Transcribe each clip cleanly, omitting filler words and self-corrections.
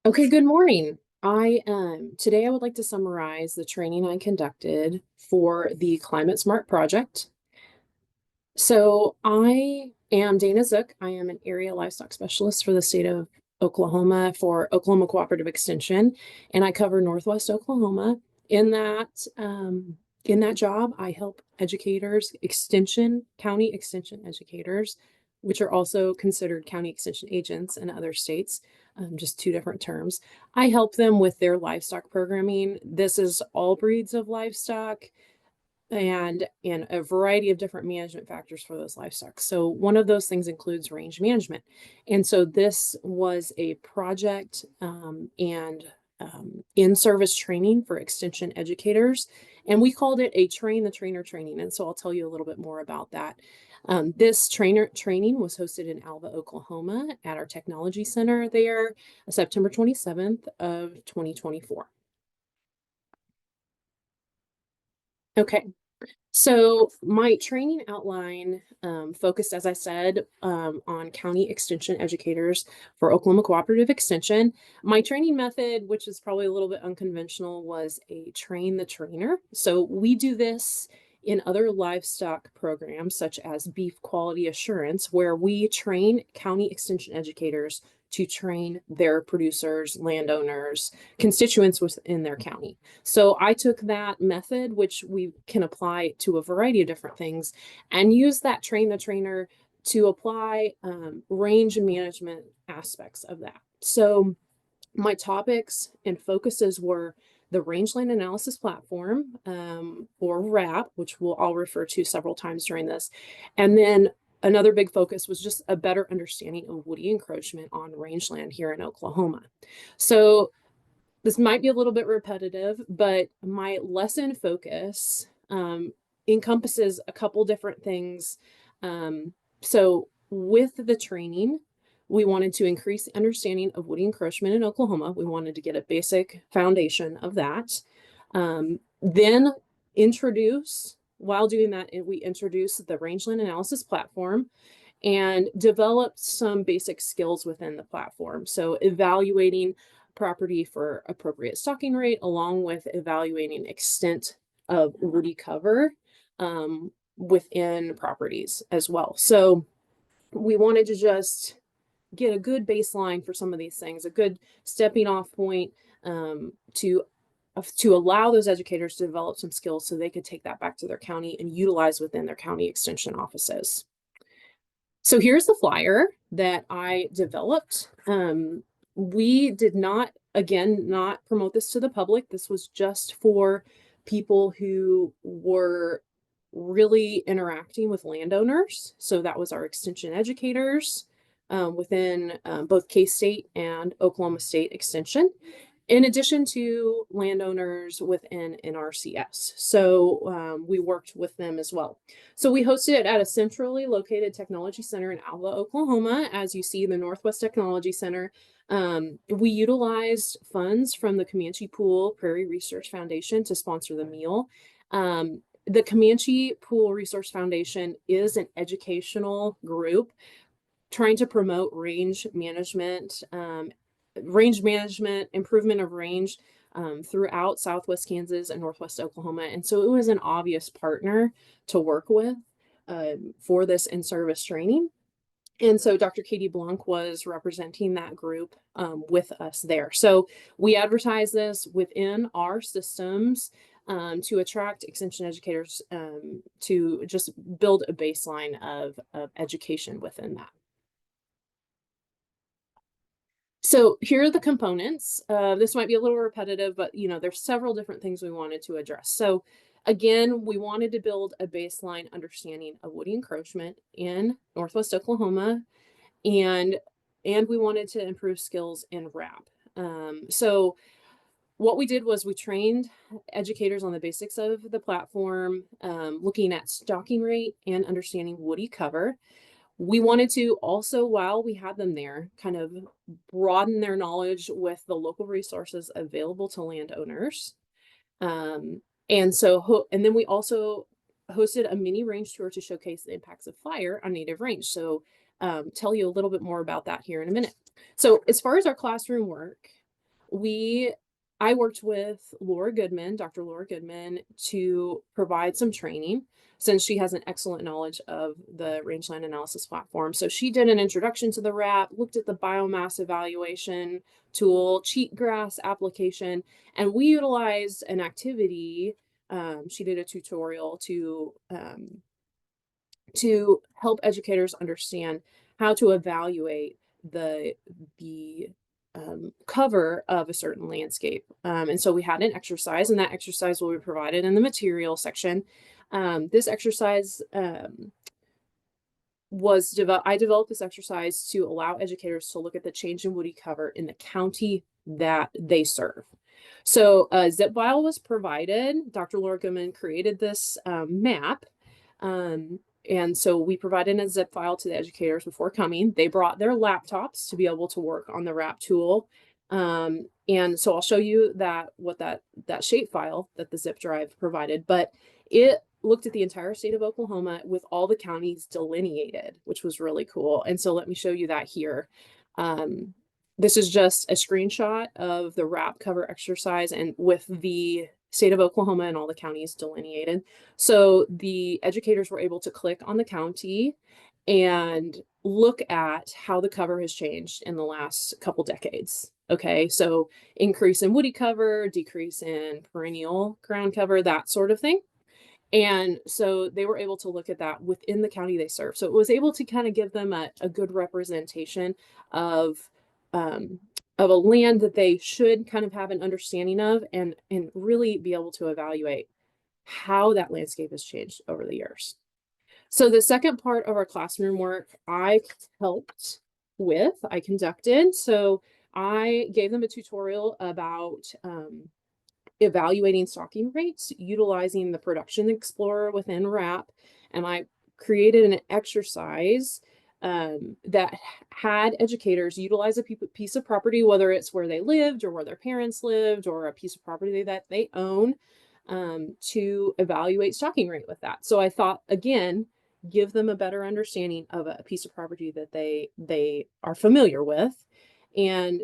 Okay, good morning. Today I would like to summarize the training I conducted for the Climate Smart project. So I am Dana Zook. I am an area livestock specialist for the state of Oklahoma for Oklahoma Cooperative Extension, and I cover Northwest Oklahoma. In that in that job, I help educators, county extension educators, which are also considered county extension agents in other states, just two different terms. I help them with their livestock programming. This is all breeds of livestock and a variety of different management factors for those livestock. So one of those things includes range management. And so this was a project and in-service training for extension educators. And we called it a train the trainer training. And so I'll tell you a little bit more about that. This training was hosted in Alva, Oklahoma at our technology center there, September 27th of 2024. Okay, so my training outline focused, as I said, on county extension educators for Oklahoma Cooperative Extension. My training method, which is probably a little bit unconventional, was a train the trainer. So we do this in other livestock programs, such as beef quality assurance, where we train county extension educators to train their producers, landowners, constituents within their county. So I took that method, which we can apply to a variety of different things, and use that train the trainer to apply range management aspects of that. So my topics and focuses were the Rangeland Analysis Platform, or RAP, which I'll refer to several times during this. And then another big focus was just a better understanding of woody encroachment on rangeland here in Oklahoma. So this might be a little bit repetitive, but my lesson focus encompasses a couple different things. So with the training, we wanted to increase the understanding of woody encroachment in Oklahoma. We wanted to get a basic foundation of that. Then while doing that, we introduced the Rangeland Analysis Platform and developed some basic skills within the platform. So evaluating property for appropriate stocking rate, along with evaluating extent of woody cover within properties as well. So we wanted to just get a good baseline for some of these things, a good stepping off point to allow those educators to develop some skills so they could take that back to their county and utilize within their county extension offices. So here's the flyer that I developed. We did not promote this to the public. This was just for people who were really interacting with landowners. So that was our extension educators within both K-State and Oklahoma State Extension, in addition to landowners within NRCS. So we worked with them as well. So we hosted it at a centrally located technology center in Alva, Oklahoma. As you see, the Northwest Technology Center. We utilized funds from the Comanche Pool Prairie Research Foundation to sponsor the meal. The Comanche Pool Resource Foundation is an educational group trying to promote range management, improvement of range throughout Southwest Kansas and Northwest Oklahoma. And so it was an obvious partner to work with for this in-service training. And so Dr. Katie Blanc was representing that group with us there. So we advertise this within our systems to attract extension educators to just build a baseline of education within that. So here are the components. This might be a little repetitive, but there's several different things we wanted to address. So again, we wanted to build a baseline understanding of woody encroachment in Northwest Oklahoma, and we wanted to improve skills in RAP. So what we did was we trained educators on the basics of the platform, looking at stocking rate and understanding woody cover. We wanted to also, while we had them there, kind of broaden their knowledge with the local resources available to landowners. And then we also hosted a mini range tour to showcase the impacts of fire on native range. So tell you a little bit more about that here in a minute. So as far as our classroom work, I worked with Dr. Laura Goodman, to provide some training, since she has an excellent knowledge of the rangeland analysis platform. So she did an introduction to the RAP, looked at the biomass evaluation tool, cheatgrass application, and we utilized an activity. She did a tutorial to help educators understand how to evaluate the cover of a certain landscape. And so we had an exercise, and that exercise will be provided in the material section. This exercise I developed this exercise to allow educators to look at the change in woody cover in the county that they serve. So a zip file was provided. Dr. Laura Goodman created this map. And so we provided a zip file to the educators before coming. They brought their laptops to be able to work on the RAP tool. And so I'll show you that shape file that the zip drive provided, but it looked at the entire state of Oklahoma with all the counties delineated, which was really cool. And so let me show you that here. This is just a screenshot of the RAP cover exercise, and with the state of Oklahoma and all the counties delineated. So the educators were able to click on the county and look at how the cover has changed in the last couple decades. Okay, so increase in woody cover, decrease in perennial ground cover, that sort of thing. And so they were able to look at that within the county they serve. So it was able to kind of give them a good representation of a land that they should kind of have an understanding of, and really be able to evaluate how that landscape has changed over the years. So the second part of our classroom work I conducted. So I gave them a tutorial about evaluating stocking rates utilizing the Production Explorer within RAP, and I created an exercise that had educators utilize a piece of property, whether it's where they lived or where their parents lived, or a piece of property that they own, to evaluate stocking rate with that. So I thought, again, give them a better understanding of a piece of property that they are familiar with, and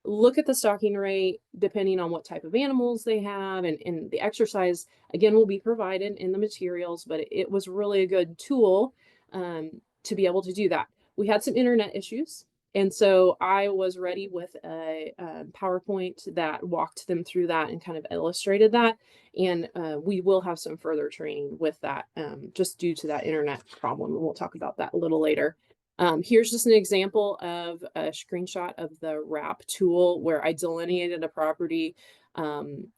look at the stocking rate depending on what type of animals they have. And the exercise, again, will be provided in the materials, but it was really a good tool to be able to do that. We had some internet issues, and so I was ready with a PowerPoint that walked them through that and kind of illustrated that. And we will have some further training with that, just due to that internet problem. And we'll talk about that a little later. Here's just an example of a screenshot of the RAP tool where I delineated a property in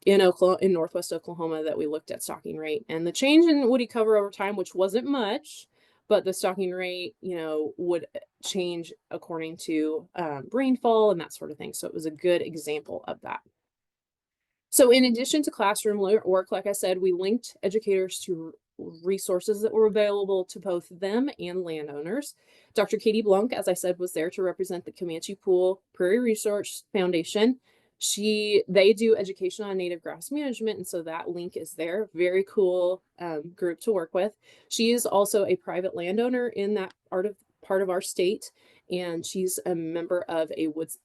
Northwest Oklahoma that we looked at stocking rate, and the change in woody cover over time, which wasn't much, but the stocking rate, would change according to rainfall and that sort of thing. So it was a good example of that. So in addition to classroom work, like I said, we linked educators to resources that were available to both them and landowners. Dr. Katie Blunk, as I said, was there to represent the Comanche Pool Prairie Resource Foundation. They do education on native grass management, and so that link is there. Very cool group to work with. She is also a private landowner in that part of our state, and she's a member of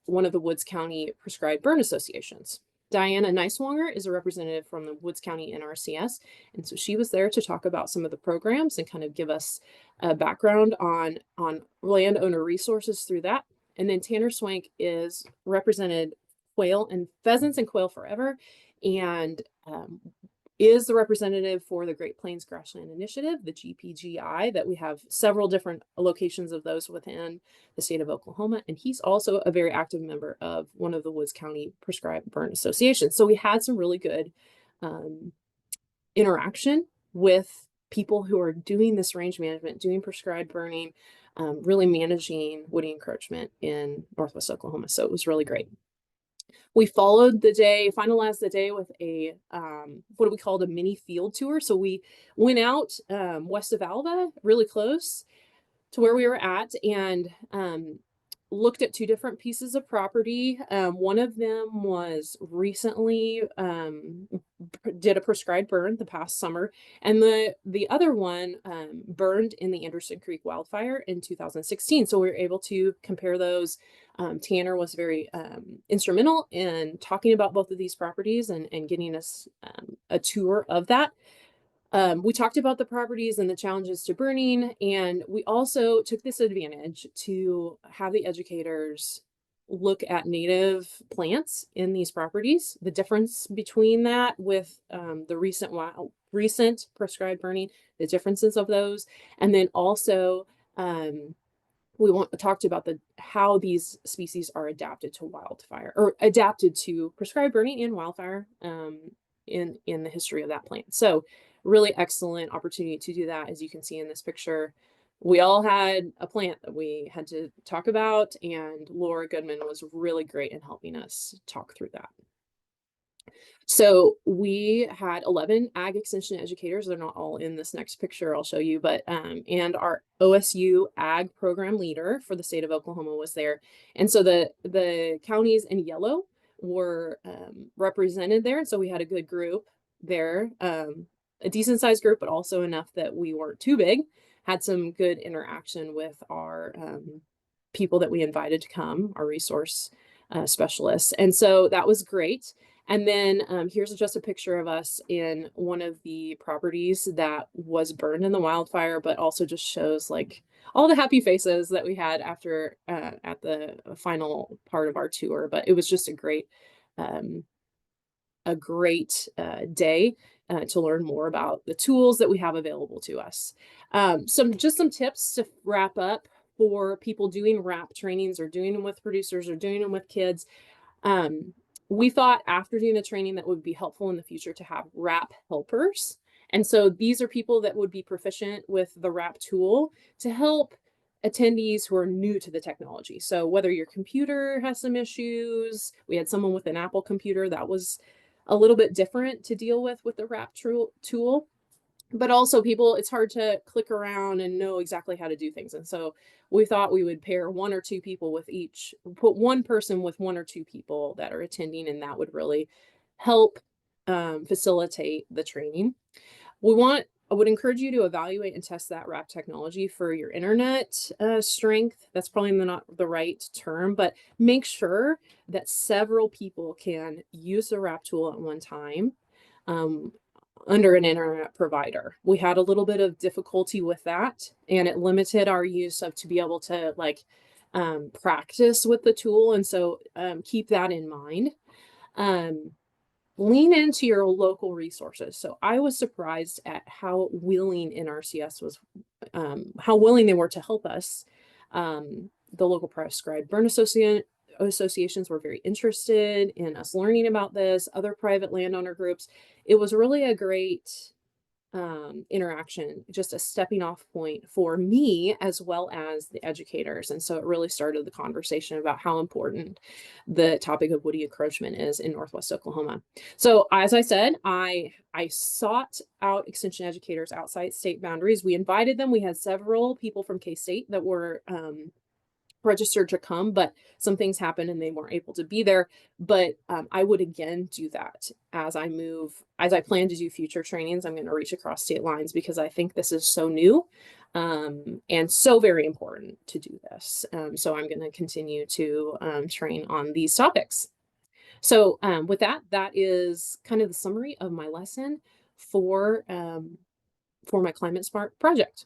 one of the Woods County Prescribed Burn Associations. Diana Neiswanger is a representative from the Woods County NRCS, and so she was there to talk about some of the programs and kind of give us a background on landowner resources through that. And then Tanner Swank is represented quail and pheasants and quail forever, and is the representative for the Great Plains Grassland Initiative, the GPGI, that we have several different locations of those within the state of Oklahoma. And he's also a very active member of one of the Woods County Prescribed Burn Associations. So we had some really good interaction with people who are doing this range management, doing prescribed burning, really managing woody encroachment in Northwest Oklahoma. So it was really great. We finalized the day with a what we called a mini field tour. So we went out west of Alva, really close to where we were at, and looked at two different pieces of property. One of them was recently did a prescribed burn the past summer, and the other one burned in the Anderson Creek wildfire in 2016. So we were able to compare those Tanner was very instrumental in talking about both of these properties and getting us a tour of that. We talked about the properties and the challenges to burning, and we also took this advantage to have the educators look at native plants in these properties, the difference between that with the recent prescribed burning, the differences of those, and then also we talked about how these species are adapted to wildfire or adapted to prescribed burning and wildfire in the history of that plant. So really excellent opportunity to do that. As you can see in this picture, we all had a plant that we had to talk about, and Laura Goodman was really great in helping us talk through that. So we had 11 ag extension educators. They're not all in this next picture I'll show you, but and our OSU ag program leader for the state of Oklahoma was there. And so the counties in yellow were represented there. So we had a good group there, a decent sized group, but also enough that we weren't too big. Had some good interaction with our people that we invited to come, our resource specialists. And so that was great. And then here's just a picture of us in one of the properties that was burned in the wildfire, but also just shows like all the happy faces that we had after at the final part of our tour. But it was just a great day to learn more about the tools that we have available to us. Some tips to wrap up for people doing RAP trainings or doing them with producers or doing them with kids. We thought after doing the training that would be helpful in the future to have RAP helpers. And so these are people that would be proficient with the RAP tool to help attendees who are new to the technology. So whether your computer has some issues, we had someone with an Apple computer that was a little bit different to deal with the RAP tool. But also people, it's hard to click around and know exactly how to do things. And so we thought we would pair one or two people with each, put one person with one or two people that are attending, and that would really help facilitate the training. I would encourage you to evaluate and test that RAP technology for your internet strength. That's probably not the right term, but make sure that several people can use the RAP tool at one time. Under an internet provider. We had a little bit of difficulty with that, and it limited our use of to be able to like practice with the tool. And so keep that in mind. Lean into your local resources. So I was surprised at how willing NRCS was, how willing they were to help us. The local prescribed burn associations were very interested in us learning about this, other private landowner groups. It was really a great interaction, just a stepping off point for me as well as the educators. And so it really started the conversation about how important the topic of woody encroachment is in Northwest Oklahoma. So as I said, I sought out extension educators outside state boundaries. We invited them. We had several people from K-State that were registered to come, but some things happened and they weren't able to be there. But I would again do that as I plan to do future trainings. I'm going to reach across state lines because I think this is so new and so very important to do this. So I'm going to continue to train on these topics. So with that is kind of the summary of my lesson for my Climate Smart project.